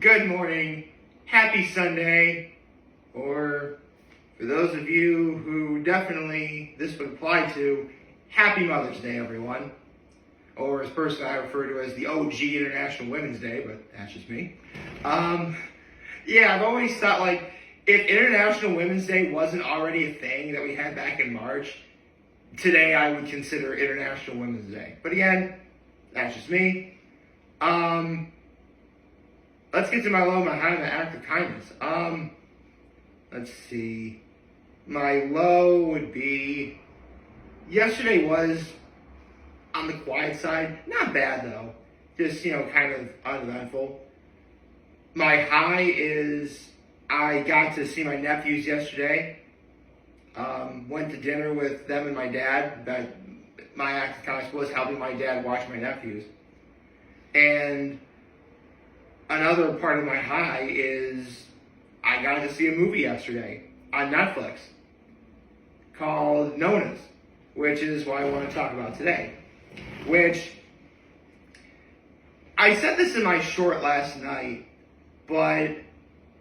Good morning, happy Sunday, or for those of you who definitely this would apply to, happy Mother's Day, everyone. Or as personally I refer to as the OG International Women's Day, but that's just me. I've always thought if International Women's Day wasn't already a thing that we had back in March, today I would consider International Women's Day. But again, that's just me. Let's get to my low, my high, and my act of kindness. Let's see. My low would be, yesterday was on the quiet side. Not bad though. Just, kind of uneventful. My high is I got to see my nephews yesterday. Went to dinner with them and my dad. My act of kindness was helping my dad watch my nephews. And another part of my high is I got to see a movie yesterday on Netflix called Nonnas, which is what I want to talk about today. Which, I said this in my short last night, but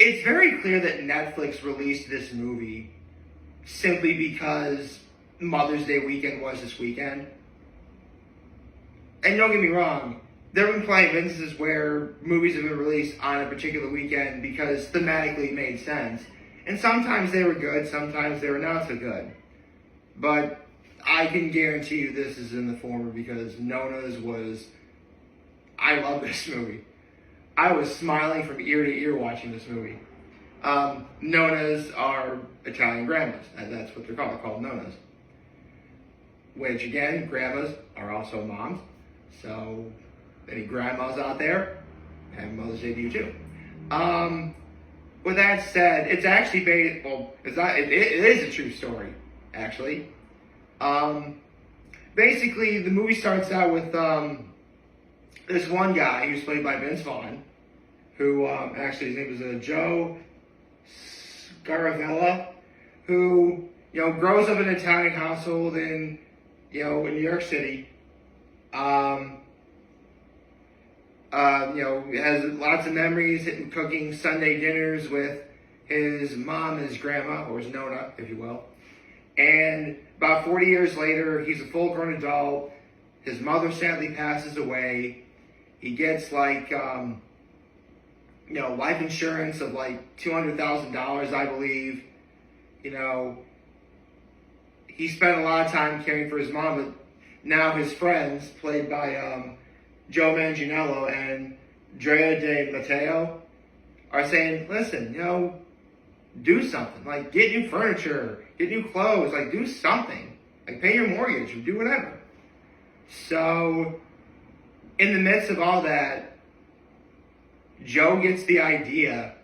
it's very clear that Netflix released this movie simply because Mother's Day weekend was this weekend. And don't get me wrong, there have been plenty of instances where movies have been released on a particular weekend because thematically it made sense. And sometimes they were good, sometimes they were not so good. But I can guarantee you this is in the former because Nonnas was... I love this movie. I was smiling from ear to ear watching this movie. Nonnas are Italian grandmas. That's what they're called. They're called Nonnas. Which, again, grandmas are also moms. So, any grandmas out there, happy Mother's Day to you too. With that said, it's actually based, it's not, it is a true story, actually. Basically, the movie starts out with this one guy who's played by Vince Vaughn, who, actually his name was Joe Scaravella, who, grows up in an Italian household in New York City. Has lots of memories, cooking Sunday dinners with his mom and his grandma, or his Nonna, if you will. And about 40 years later, he's a full-grown adult. His mother sadly passes away. He gets life insurance of $200,000, I believe. He spent a lot of time caring for his mom, but now his friends, played by Joe Manganiello and Drea De Matteo, are saying, listen, do something. Get new furniture, get new clothes, do something. Pay your mortgage, or do whatever. So, in the midst of all that, Joe gets the idea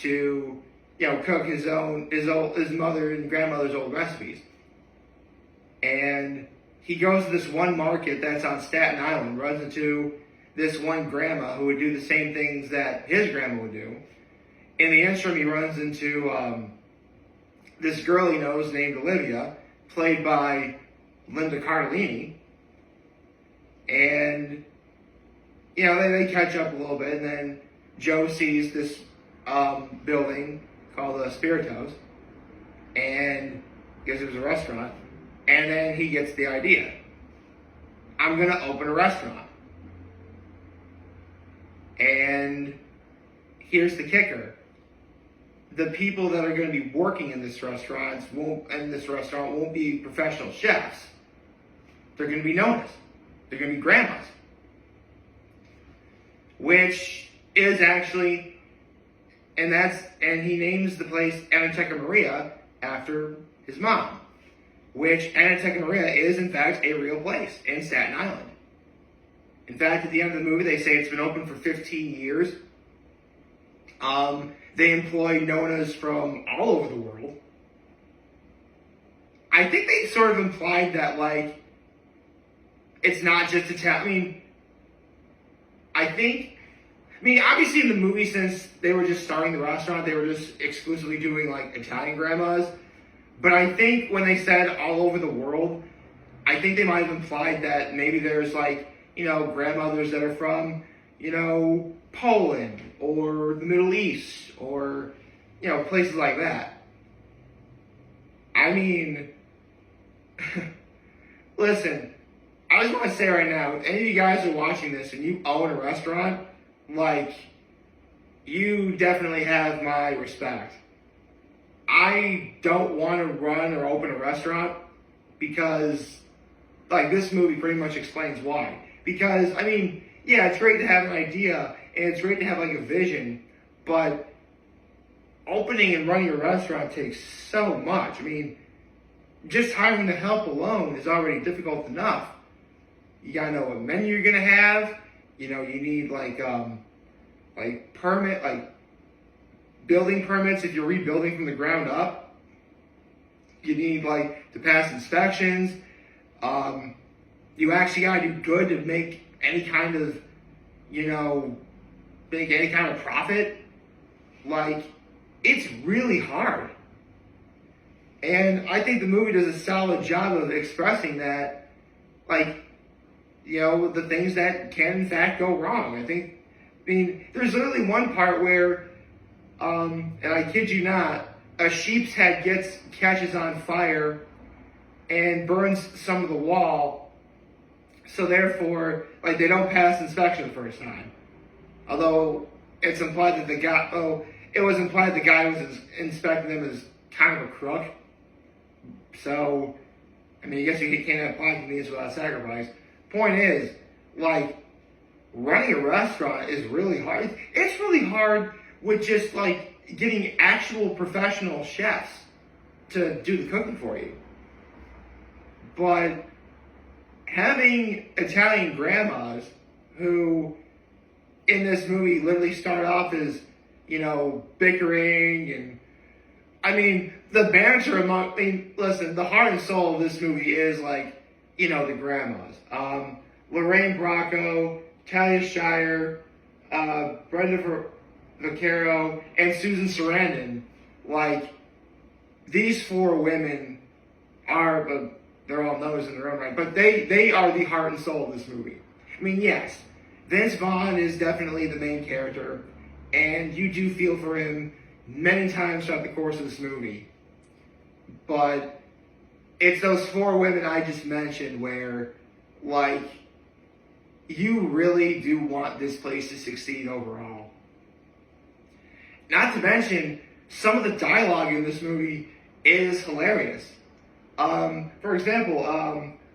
to, cook his mother and grandmother's old recipes. And he goes to this one market that's on Staten Island, runs into this one grandma who would do the same things that his grandma would do. In the interim, he runs into this girl he knows named Olivia, played by Linda Cardellini. And, they catch up a little bit, and then Joe sees this building called Spiritos, and because it was a restaurant. And then he gets the idea. I'm going to open a restaurant. And here's the kicker. The people that are going to be working in this restaurant won't be professional chefs. They're going to be Nonnas. They're going to be grandmas. Which is actually, and he names the place Enoteca Maria after his mom. Which Enoteca Maria is, in fact, a real place in Staten Island. In fact, at the end of the movie, they say it's been open for 15 years. They employ Nonnas from all over the world. I think they sort of implied that, it's not just Italian. Obviously in the movie, since they were just starting the restaurant, they were just exclusively doing, Italian grandmas. But I think when they said all over the world, I think they might have implied that maybe there's grandmothers that are from, Poland or the Middle East or, places like that. I mean, listen, I just want to say right now, if any of you guys are watching this and you own a restaurant, you definitely have my respect. I don't want to run or open a restaurant because, this movie pretty much explains why. Because, yeah, it's great to have an idea and it's great to have, a vision, but opening and running a restaurant takes so much. Just hiring the help alone is already difficult enough. You gotta know what menu you're gonna have. You need building permits if you're rebuilding from the ground up. You need to pass inspections. You actually gotta do good to make any kind of profit. It's really hard. And I think the movie does a solid job of expressing that, the things that can in fact go wrong. There's literally one part where, and I kid you not, a sheep's head catches on fire and burns some of the wall. So therefore, they don't pass inspection the first time. Although it's implied that the guy was inspecting them as kind of a crook. So, I guess you can't have pie convenience without sacrifice. Point is, running a restaurant is really hard. It's really hard with just, getting actual professional chefs to do the cooking for you. But having Italian grandmas who, in this movie, literally start off as, bickering and the banter listen, the heart and soul of this movie is the grandmas. Lorraine Bracco, Talia Shire, Brenda Vaccaro, and Susan Sarandon. These four women are, they're all knows in their own right, but they are the heart and soul of this movie. Yes, Vince Vaughn is definitely the main character, and you do feel for him many times throughout the course of this movie. But it's those four women I just mentioned where, you really do want this place to succeed overall. Not to mention, some of the dialogue in this movie is hilarious. For example,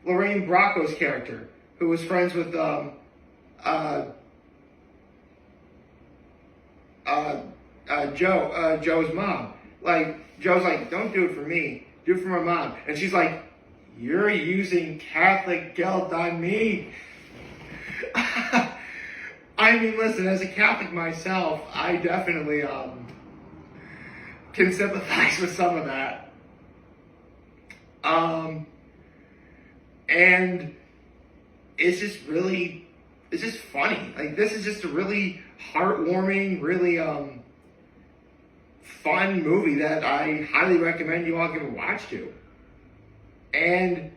Lorraine Bracco's character, who was friends with Joe's mom. Joe's don't do it for me, do it for my mom. And she's you're using Catholic guilt on me. Listen, as a Catholic myself, I definitely can sympathize with some of that. And it's just funny. This is just a really heartwarming, really fun movie that I highly recommend you all give a watch to. And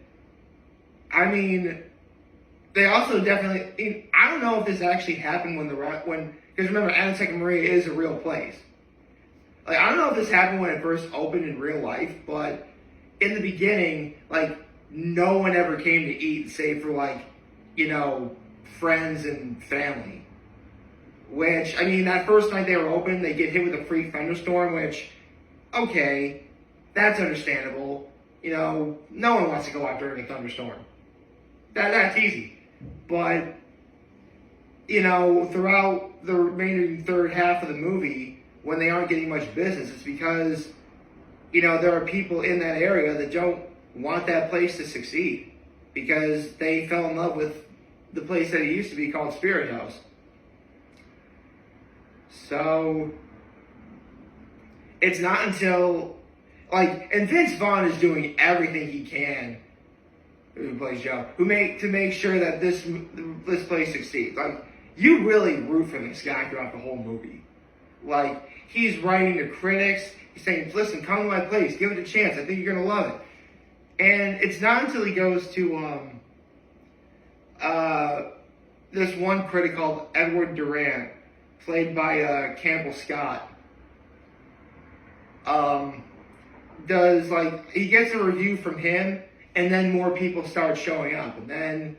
they also definitely, I don't know if this actually happened because remember, Aztec and Maria is a real place. I don't know if this happened when it first opened in real life, but in the beginning, no one ever came to eat save for friends and family. Which, that first night they were open, they get hit with a freak thunderstorm, which, okay, that's understandable. No one wants to go out during a thunderstorm. That's easy. But, throughout the remaining third half of the movie, when they aren't getting much business, it's because, there are people in that area that don't want that place to succeed because they fell in love with the place that it used to be called Spirit House. So, it's not until, and Vince Vaughn is doing everything he can, who plays Joe, to make sure that this place succeeds. You really root for this guy throughout the whole movie. He's writing to critics, he's saying, listen, come to my place, give it a chance, I think you're going to love it. And it's not until he goes to this one critic called Edward Durant, played by Campbell Scott, does like he gets a review from him, and then more people start showing up, and then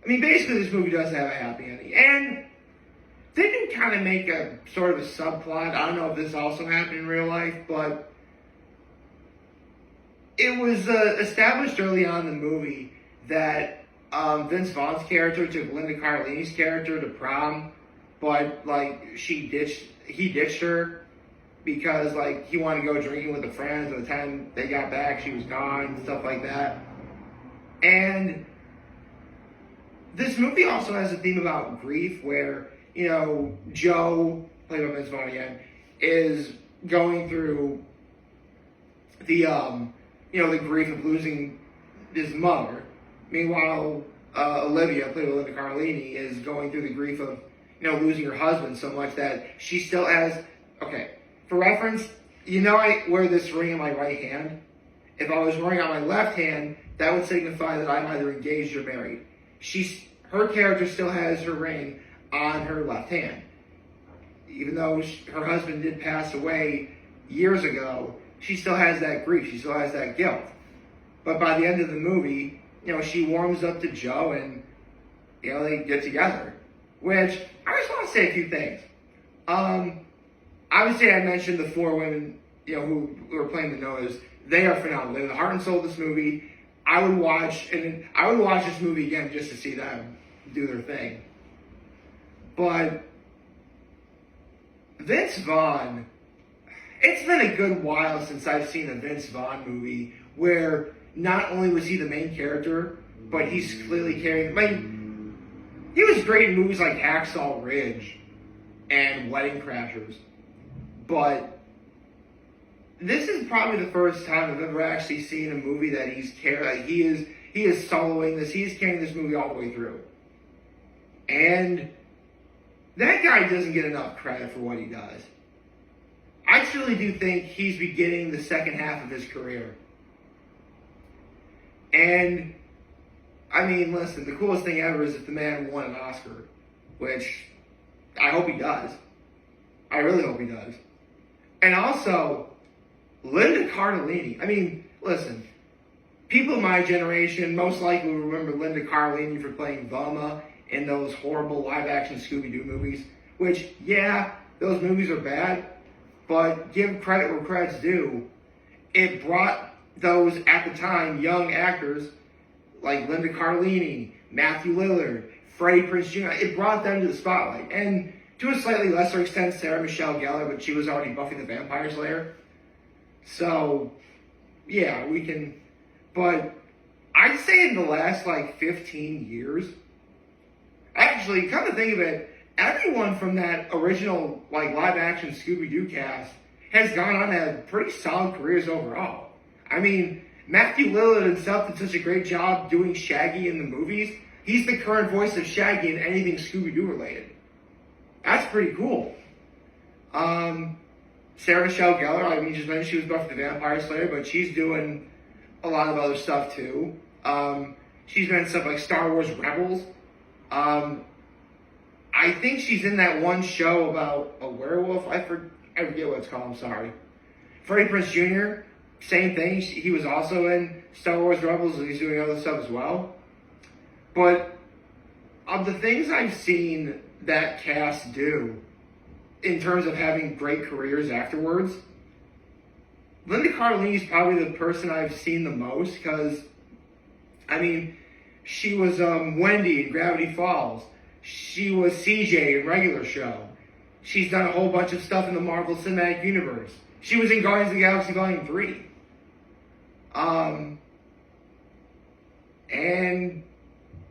I mean basically this movie does have a happy ending, and they do kind of make a sort of a subplot. I don't know if this also happened in real life, but it was established early on in the movie that Vince Vaughn's character took Linda Cardellini's character to prom, but like he ditched her because like he wanted to go drinking with the friends. By the time they got back, she was gone, stuff like that. And this movie also has a theme about grief, where Joe, played by Vince Vaughn again, is going through the the grief of losing his mother. Meanwhile, Olivia, played by Linda Cardellini, is going through the grief of losing her husband so much that she still has. Okay, for reference, I wear this ring in my right hand. If I was wearing it on my left hand, that would signify that I'm either engaged or married. Her character still has her ring on her left hand. Even though her husband did pass away years ago, she still has that grief. She still has that guilt. But by the end of the movie, she warms up to Joe and, they get together. Which, I just want to say a few things. Obviously, I mentioned the four women, who were playing the Nonnas. They are phenomenal. They're the heart and soul of this movie. I would watch this movie again just to see them do their thing. But Vince Vaughn, it's been a good while since I've seen a Vince Vaughn movie where not only was he the main character, but he's clearly carrying. He was great in movies like Hacksaw Ridge and Wedding Crashers, but this is probably the first time I've ever actually seen a movie that he is soloing this. He is carrying this movie all the way through, and that guy doesn't get enough credit for what he does. I truly do think he's beginning the second half of his career. And, I mean, listen, the coolest thing ever is if the man won an Oscar, which I hope he does. I really hope he does. And also, Linda Cardellini. I mean, listen, people of my generation most likely will remember Linda Cardellini for playing Velma in those horrible live-action Scooby-Doo movies, which, yeah, those movies are bad, but give credit where credit's due. It brought those, at the time, young actors like Linda Cardellini, Matthew Lillard, Freddie Prinze Jr., it brought them to the spotlight. And to a slightly lesser extent, Sarah Michelle Gellar, but she was already Buffy the Vampire Slayer. So, yeah, we can... But I'd say in the last, 15 years... Actually, come to think of it, everyone from that original, live-action Scooby-Doo cast has gone on to have pretty solid careers overall. I mean, Matthew Lillard himself did such a great job doing Shaggy in the movies. He's the current voice of Shaggy in anything Scooby-Doo related. That's pretty cool. Sarah Michelle Gellar, I mean, just mentioned she was Buffy the Vampire Slayer, but she's doing a lot of other stuff too. She's been in stuff like Star Wars Rebels. I think she's in that one show about a werewolf. I forget what it's called, I'm sorry. Freddie Prinze Jr., same thing. He was also in Star Wars Rebels, and he's doing other stuff as well. But of the things I've seen that cast do, in terms of having great careers afterwards, Linda Cardellini is probably the person I've seen the most, because, I mean, she was Wendy in Gravity Falls. She was CJ in Regular Show. She's done a whole bunch of stuff in the Marvel Cinematic Universe. She was in Guardians of the Galaxy Volume 3. And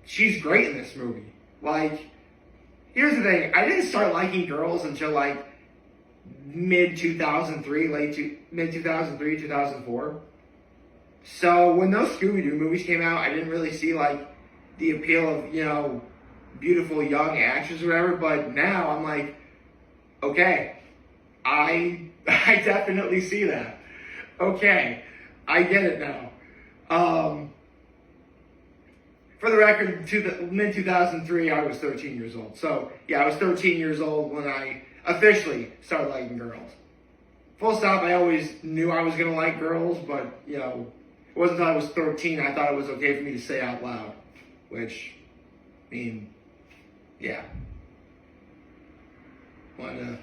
she's great in this movie. Here's the thing. I didn't start liking girls until, mid-2003, mid-2003, 2004. So when those Scooby-Doo movies came out, I didn't really see, the appeal of, beautiful young actors or whatever. But now I'm like, okay, I definitely see that. Okay, I get it now. for the record, mid-2003, I was 13 years old. So, yeah, I was 13 years old when I officially started liking girls. Full stop, I always knew I was going to like girls, but, you know, it wasn't until I was 13 I thought it was okay for me to say out loud. Which, I mean, yeah. Don't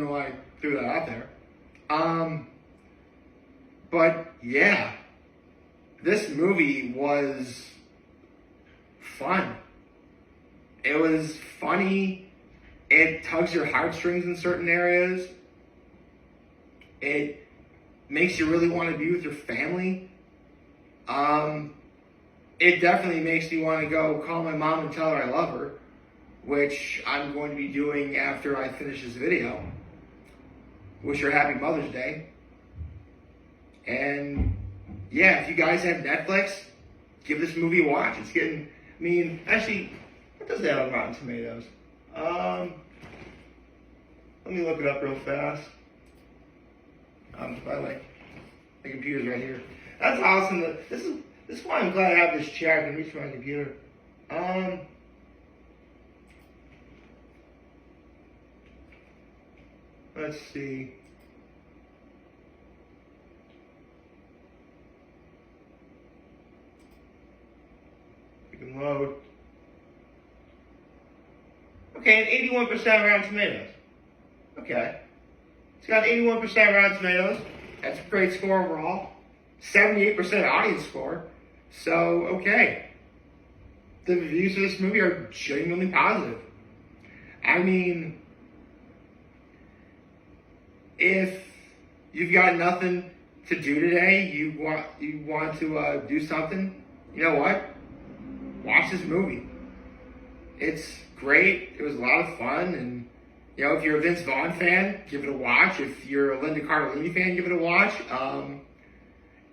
know why I threw that out there. But, yeah. This movie was fun. It was funny. It tugs your heartstrings in certain areas. It makes you really want to be with your family. It definitely makes me want to go call my mom and tell her I love her, which I'm going to be doing after I finish this video. Wish her happy Mother's Day. And yeah, if you guys have Netflix, give this movie a watch. It's getting, I mean, actually, what does that have on Rotten Tomatoes? Let me look it up real fast. By the way, my computer's right here. That's awesome. This is why I'm glad I have this chair. I can reach my computer. Let's see. We can load. Okay, an 81% Rotten Tomatoes. Okay. It's got 81% Rotten Tomatoes. That's a great score overall. 78% audience score. So, okay. The reviews of this movie are genuinely positive. I mean, if you've got nothing to do today, you want to do something, you know what? Watch this movie. It's great. It was a lot of fun, and you know, if you're a Vince Vaughn fan, give it a watch. If you're a Linda Cardellini fan, give it a watch.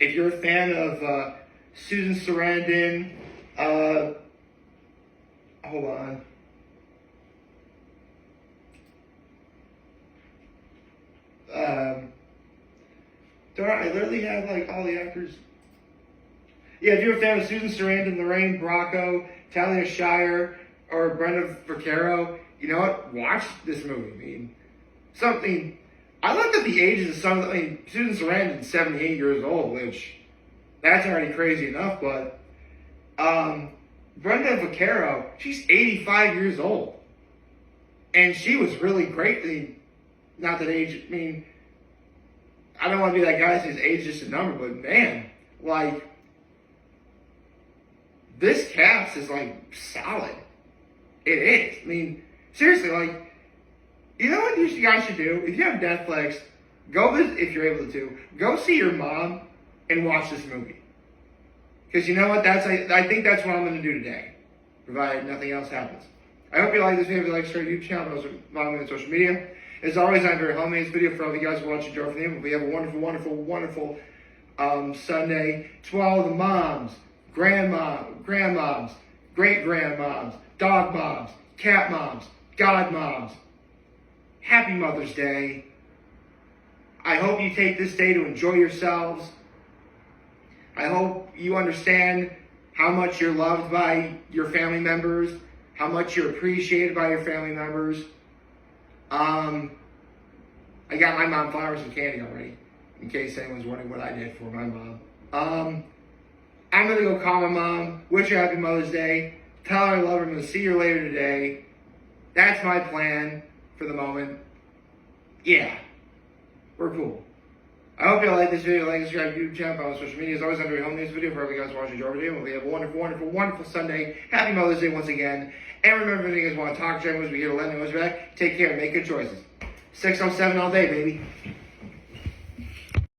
If you're a fan of Susan Sarandon, hold on. I literally have like all the actors. Yeah, if you're a fan of Susan Sarandon, Lorraine Bracco, Talia Shire, or Brenda Vaccaro, you know what? Watch this movie. I mean, something. I looked at the ages of some. I mean, Susan Sarandon's 78 years old, which that's already crazy enough. But Brenda Vaccaro, she's 85 years old, and she was really great. I mean, not that age. I mean, I don't want to be that guy that says age is just a number, but man, like this cast is like solid. It is. I mean, seriously, like, you know what you guys should do? If you have Netflix, go visit, if you're able to, go see your mom and watch this movie. Because you know what? I think that's what I'm going to do today, provided nothing else happens. I hope you like this video. If you like, share our YouTube channel, also follow me on social media. As always, I'm very homemade this video for all of you guys who watch Enjoy for them. We have a wonderful, wonderful, wonderful Sunday to all the moms, grandmoms, great-grandmoms, Dogmoms, Catmoms, Godmoms. Happy Mother's Day. I hope you take this day to enjoy yourselves. I hope you understand how much you're loved by your family members, how much you're appreciated by your family members. I got my mom flowers and candy already, in case anyone's wondering what I did for my mom. I'm going to go call my mom, wish her happy Mother's Day, tell her I love her, I'm going to see her later today. That's my plan for the moment. Yeah, we're cool. I hope you all like this video. Like, subscribe to the YouTube channel, follow on social media. As always, I'm doing home news video for every guys watching Enjoy video. We have a wonderful, wonderful, wonderful Sunday. Happy Mother's Day once again. And remember, if you guys want to talk to us, we're here to let us back. Take care and make good choices. 607 all day, baby.